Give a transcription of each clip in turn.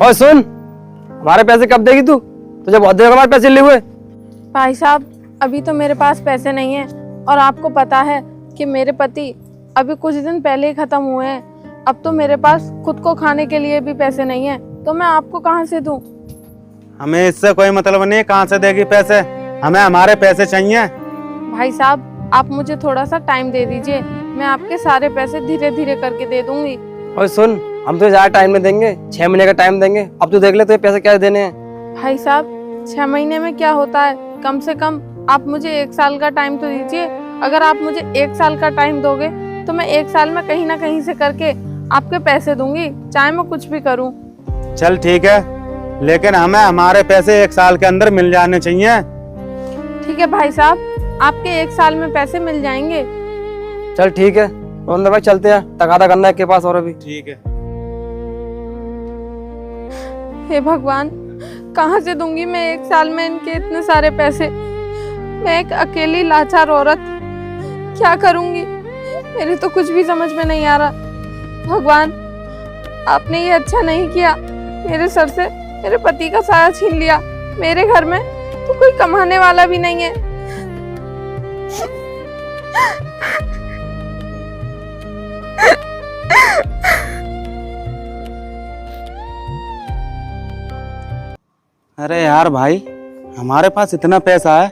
और सुन, हमारे पैसे कब देगी तू? तुझे बहुत देर हमारे पैसे लिए हुए। भाई साहब, अभी तो मेरे पास पैसे नहीं है और आपको पता है कि मेरे पति अभी कुछ दिन पहले ही खत्म हुए हैं। अब तो मेरे पास खुद को खाने के लिए भी पैसे नहीं है, तो मैं आपको कहाँ से दूं? हमें इससे कोई मतलब नहीं, कहाँ से देगी पैसे? हमें हमारे पैसे चाहिए। भाई साहब, आप मुझे थोड़ा सा टाइम दे दीजिए, मैं आपके सारे पैसे धीरे धीरे करके दे दूंगी। और सुन, हम तुझे ज्यादा टाइम नहीं देंगे, 6 महीने का टाइम देंगे। अब तू देख ले तुझे पैसे क्या देने हैं। भाई साहब, 6 महीने में क्या होता है? कम से कम आप मुझे 1 साल का टाइम तो दीजिए। अगर आप मुझे 1 साल का टाइम दोगे तो मैं 1 साल में कहीं ना कहीं से करके आपके पैसे दूंगी, चाहे मैं कुछ भी करूं। चल ठीक है, लेकिन हमें हमारे पैसे 1 साल के अंदर मिल जाने चाहिए। ठीक है भाई साहब, आपके 1 साल में पैसे मिल जाएंगे। चल ठीक है, तो अंदर भाई चलते हैं, तगादा करना है के पास और अभी। ठीक है। हे भगवान, कहाँ से दूंगी मैं 1 साल में इनके इतने सारे पैसे? मैं एक अकेली लाचार औरत क्या करूंगी? मेरे तो कुछ भी समझ में नहीं आ रहा। भगवान, आपने ये अच्छा नहीं किया, मेरे सर से मेरे पति का साया छीन लिया। मेरे घर में तो कोई कमाने वाला भी नहीं है। अरे यार भाई, हमारे पास इतना पैसा है,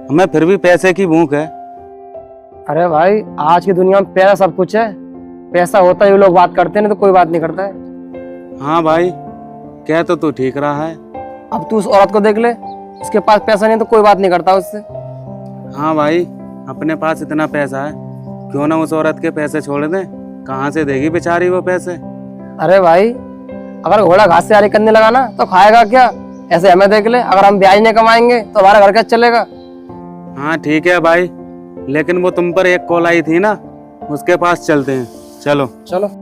हमें फिर भी पैसे की भूख है। अरे भाई, आज की दुनिया में पैसा सब कुछ है। पैसा होता ही लोग बात करते हैं, नहीं तो कोई बात नहीं करता है। हाँ भाई, कह तो तू ठीक रहा है। अब तू उस औरत को देख ले, उसके पास पैसा नहीं तो कोई बात नहीं करता उससे। हाँ भाई, अपने पास इतना पैसा है, क्यों ना उस औरत के पैसे छोड़ दें? कहाँ से देगी बेचारी वो पैसे? अरे भाई, अगर घोड़ा घास से आरी करने लगा ना तो खाएगा क्या? ऐसे हमें देख ले, अगर हम ब्याज नहीं कमाएंगे तो हमारा घर कैसे चलेगा? हाँ ठीक है भाई, लेकिन वो तुम पर एक कॉल आई थी ना, उसके पास चलते हैं। चलो चलो।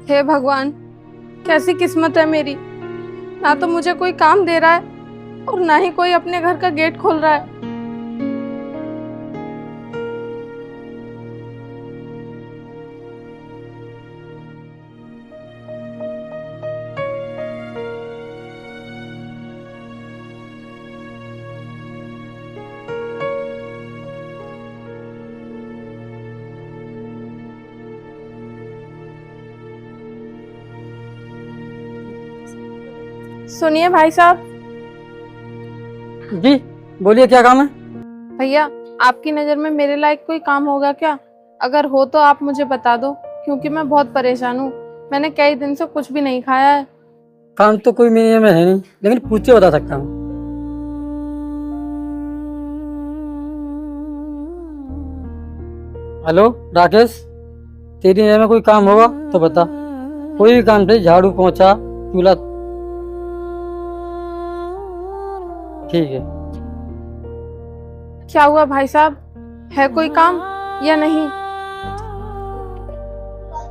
हे भगवान, कैसी किस्मत है मेरी। ना तो मुझे कोई काम दे रहा है और ना ही कोई अपने घर का गेट खोल रहा है। सुनिए भाई साहब। जी बोलिए, क्या काम है? भैया, आपकी नज़र में मेरे लायक कोई काम होगा क्या? अगर हो तो आप मुझे बता दो, क्योंकि मैं बहुत परेशान हूँ। मैंने कई दिन से कुछ भी नहीं खाया है। काम तो कोई मेरे में है नहीं, लेकिन पूछ के बता सकता हूँ। हेलो राकेश, तेरी नज़र में कोई काम होगा तो बता। कोई भी काम से, झाड़ू पोंछा चूल्हा। ठीक है। क्या हुआ भाई साहब, है कोई काम या नहीं?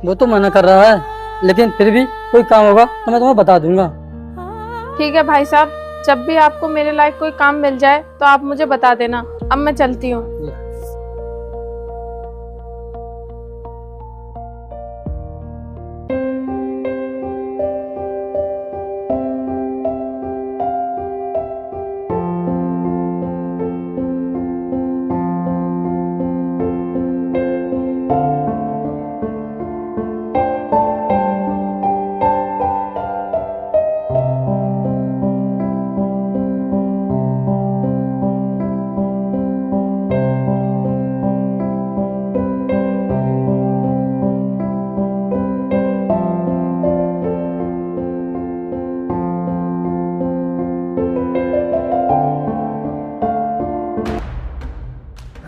वो तो मना कर रहा है, लेकिन फिर भी कोई काम होगा तो मैं तुम्हें बता दूंगा। ठीक है भाई साहब, जब भी आपको मेरे लायक कोई काम मिल जाए तो आप मुझे बता देना। अब मैं चलती हूँ।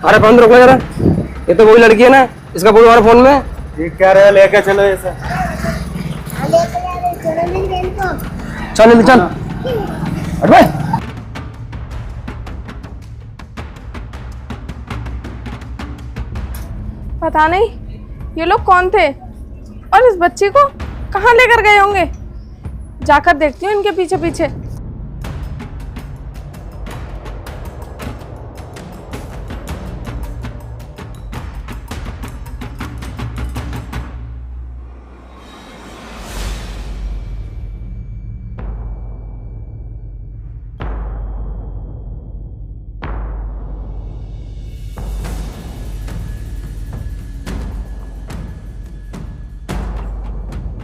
अरे फोन रोक लो जरा, ये तो वही लड़की है ना, इसका बोलो हमारे फोन में। ये क्या रहे, लेके चलो ऐसा। चल नीचे चल, हट भाई। पता नहीं ये लोग कौन थे और इस बच्ची को कहाँ लेकर गए होंगे। जाकर देखती हूँ इनके पीछे पीछे।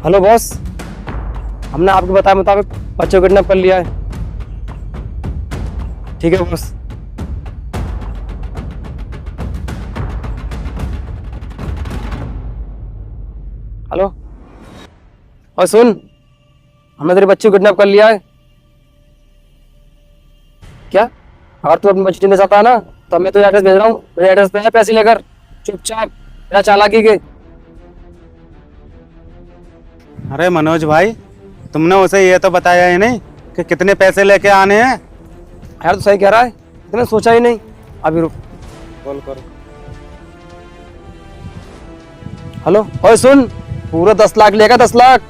हेलो बॉस, हमने आपको बताया मुताबिक बच्चे को किडनैप कर लिया है। ठीक है बॉस। हेलो, और सुन, हमने तेरे बच्चे को किडनैप कर लिया है। क्या? अगर तू अपनी बच्ची नहीं चाहता है ना, तो मैं तुझे एड्रेस भेज रहा हूँ, मेरे एड्रेस पे है, पैसे लेकर चुपचाप बिना चालाकी के। अरे मनोज भाई, तुमने उसे ये तो बताया ही नहीं कि कितने पैसे लेके आने हैं। यार तो सही कह रहा है, इतना सोचा ही नहीं। अभी रुक, कॉल करो। हेलो, और सुन, पूरे 10 लाख लेगा, 10 लाख।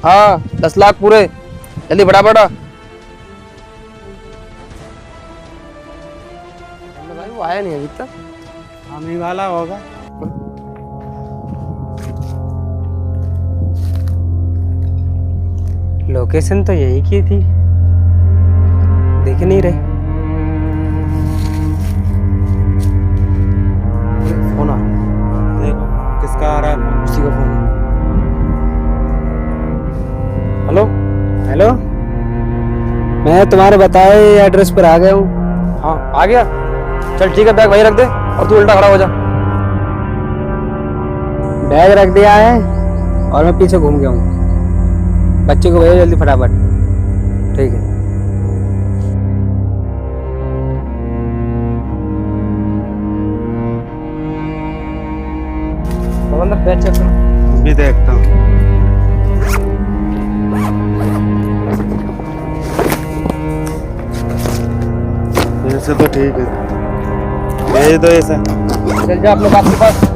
हाँ 10 लाख पूरे, जल्दी बड़ा बड़ा। भाई वो आया नहीं अभी तक। आने वाला होगा। लोकेशन तो यही की थी, देख नहीं रहे। फोन आ, देखो किसका आ रहा है। उसी का फोन है। हेलो हेलो, मैं तुम्हारे बताए एड्रेस पर आ गया हूँ। हाँ आ गया, चल ठीक है, बैग वहीं रख दे और तू उल्टा खड़ा हो जा। बैग रख दिया है और मैं पीछे घूम गया हूँ। बच्चे को भेजो जल्दी फटाफट। ठीक है। अंदर बैग चेक करो। भी देखता हूँ। ऐसे तो ठीक है, भेज दो ऐसा। चल जा अपने बाप के पास।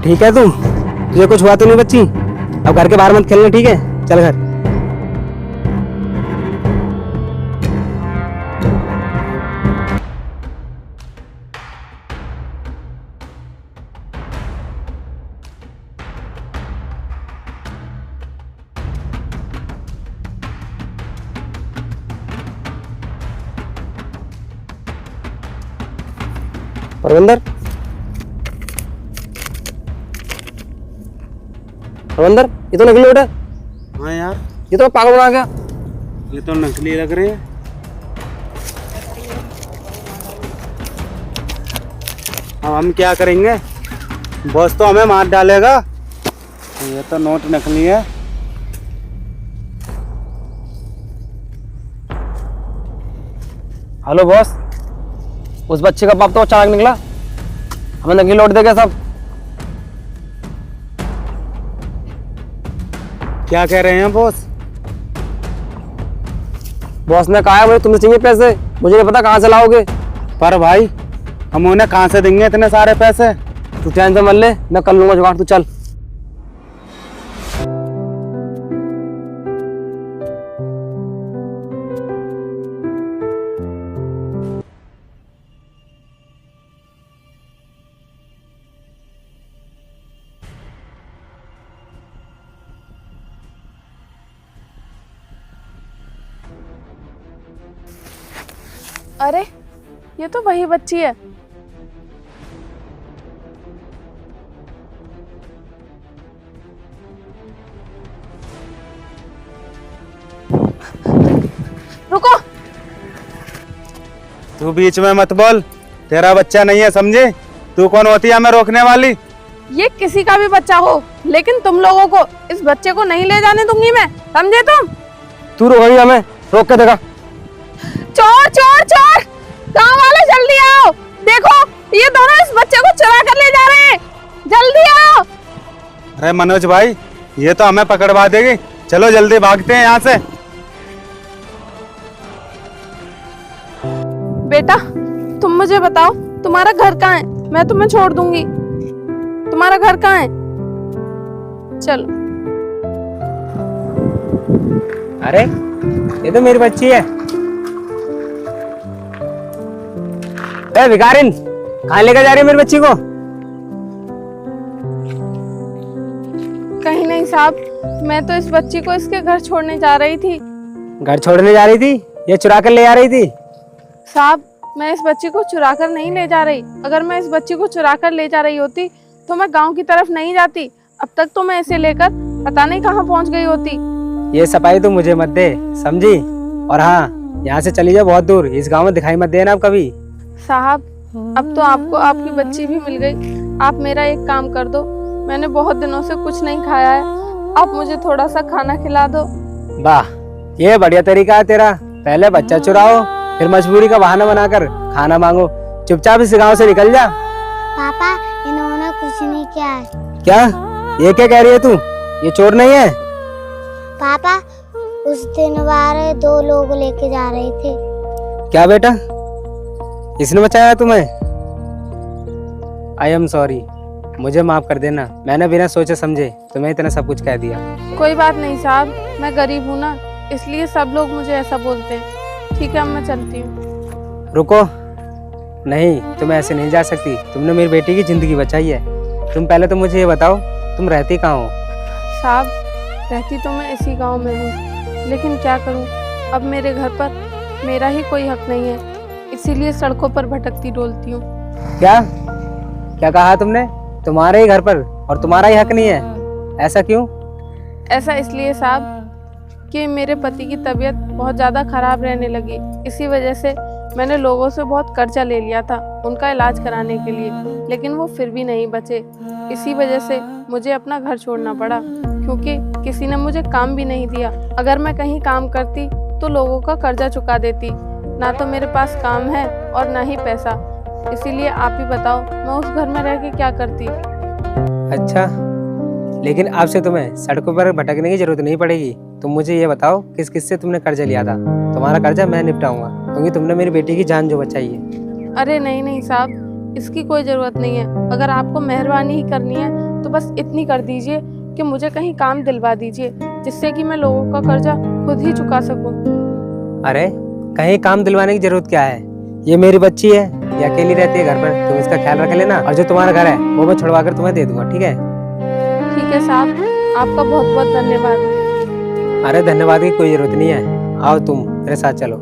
ठीक है, तुझे कुछ हुआ तो नहीं बच्ची? अब घर के बाहर मत खेलना, ठीक है? चल घर। परविंदर, परविंदर, ये तो नकली नोट है। हाँ यार, ये तो पागल बना गया। ये तो नकली लग रहे हैं। अब हम क्या करेंगे? बॉस तो हमें मार डालेगा। ये तो नोट नकली है। हेलो बॉस, उस बच्चे का बाप तो अचानक निकला, हमें नकली लौट देगा सब। क्या कह रहे हैं बॉस? बॉस ने कहा है मुझे तुमसे चाहिए पैसे, मुझे नहीं पता कहाँ से लाओगे। पर भाई, हम उन्हें कहाँ से देंगे इतने सारे पैसे? तू टेंशन मत ले, मैं कर लूंगा जुगाड़, तू चल। अरे ये तो वही बच्ची है। रुको, तू बीच में मत बोल, तेरा बच्चा नहीं है, समझे? तू कौन होती है हमें रोकने वाली? ये किसी का भी बच्चा हो, लेकिन तुम लोगों को इस बच्चे को नहीं ले जाने दूंगी मैं, समझे तुम? तू रोक हमें, रोक के देखा। चोर चोर चोर, गांव वाले जल्दी आओ, देखो ये दोनों इस बच्चे को चुरा कर ले जा रहे हैं, जल्दी आओ। अरे मनोज भाई, ये तो हमें पकड़वा देगी, चलो जल्दी भागते हैं यहाँ से। बेटा तुम मुझे बताओ, तुम्हारा घर कहाँ है? मैं तुम्हें छोड़ दूंगी। तुम्हारा घर कहाँ है? चलो। अरे ये तो मेरी बच्ची है। ए भिखारिन, कहाँ लेकर जा रही है मेरी बच्ची को? कहीं नहीं साहब, मैं तो इस बच्ची को इसके घर छोड़ने जा रही थी। घर छोड़ने जा रही थी या चुरा कर ले जा रही थी? साहब मैं इस बच्ची को चुरा कर नहीं ले जा रही। अगर मैं इस बच्ची को चुरा कर ले जा रही होती तो मैं गांव की तरफ नहीं जाती। अब तक तो मैं इसे लेकर पता नहीं कहाँ पहुँच गई होती। ये सफाई तो मुझे मत दे, समझी? और हाँ, यहाँ से चली जाओ बहुत दूर, इस गांव में दिखाई मत देना अब कभी। साहब अब तो आपको आपकी बच्ची भी मिल गई। आप मेरा एक काम कर दो, मैंने बहुत दिनों से कुछ नहीं खाया है, आप मुझे थोड़ा सा खाना खिला दो। वाह, ये बढ़िया तरीका है तेरा। पहले बच्चा चुराओ, फिर मजबूरी का बहाना बनाकर खाना मांगो। चुपचाप इस गांव से निकल जा। पापा इन्होंने कुछ नहीं किया है। क्या? ये क्या कह रही है तू? ये चोर नहीं है? पापा उस दिन बाहर 2 लोग लेके जा रहे थे। क्या बेटा, इसने बचाया तुम्हें? आई एम सॉरी, मुझे माफ कर देना। मैंने बिना सोचे समझे तुम्हें इतना सब कुछ कह दिया। कोई बात नहीं साहब, मैं गरीब हूँ ना, इसलिए सब लोग मुझे ऐसा बोलते हैं। ठीक है अब मैं चलती हूँ। रुको, नहीं, तुम ऐसे नहीं जा सकती। तुमने मेरी बेटी की जिंदगी बचाई है। तुम पहले तो मुझे ये बताओ, तुम रहती कहाँ हो? साहब रहती तो मैं इसी गांव में हूँ, लेकिन क्या करूँ, अब मेरे घर पर मेरा ही कोई हक नहीं है, इसीलिए सड़कों पर भटकती डोलती हूँ। क्या क्या कहा तुमने? तुम्हारे ही घर पर और तुम्हारा ही हक नहीं है? ऐसा क्यों? ऐसा इसलिए साहब कि मेरे पति की तबीयत बहुत ज़्यादा खराब रहने लगी। इसी वजह से मैंने लोगों से बहुत कर्जा ले लिया था उनका इलाज कराने के लिए, लेकिन वो फिर भी नहीं बचे। इसी वजह से मुझे अपना घर छोड़ना पड़ा, क्योंकि किसी ने मुझे काम भी नहीं दिया। अगर मैं कहीं काम करती तो लोगों का कर्जा चुका देती। ना तो मेरे पास काम है और ना ही पैसा। इसीलिए आप ही बताओ मैं उस घर में रह के क्या करती। अच्छा, लेकिन अब से तुम्हें सड़कों पर भटकने की जरूरत नहीं पड़ेगी। तुम मुझे ये बताओ, किस किस से तुमने कर्जा लिया था? तुम्हारा कर्जा मैं निपटाऊंगा, क्योंकि तुमने मेरी बेटी की जान जो बचाई है। अरे नहीं नहीं साहब, इसकी कोई ज़रूरत नहीं है। अगर आपको मेहरबानी ही करनी है तो बस इतनी कर दीजिए कि मुझे कहीं काम दिलवा दीजिए, जिससे कि मैं लोगों का कर्जा खुद ही चुका सकूं। अरे कहीं काम दिलवाने की जरूरत क्या है? ये मेरी बच्ची है, ये अकेली रहती है घर पर, तुम इसका ख्याल रख लेना। और जो तुम्हारा घर है वो मैं छुड़वा कर तुम्हें दे दूंगा, ठीक है? ठीक है साहब, आपका बहुत बहुत धन्यवाद। अरे धन्यवाद की कोई जरूरत नहीं है। आओ तुम मेरे साथ चलो।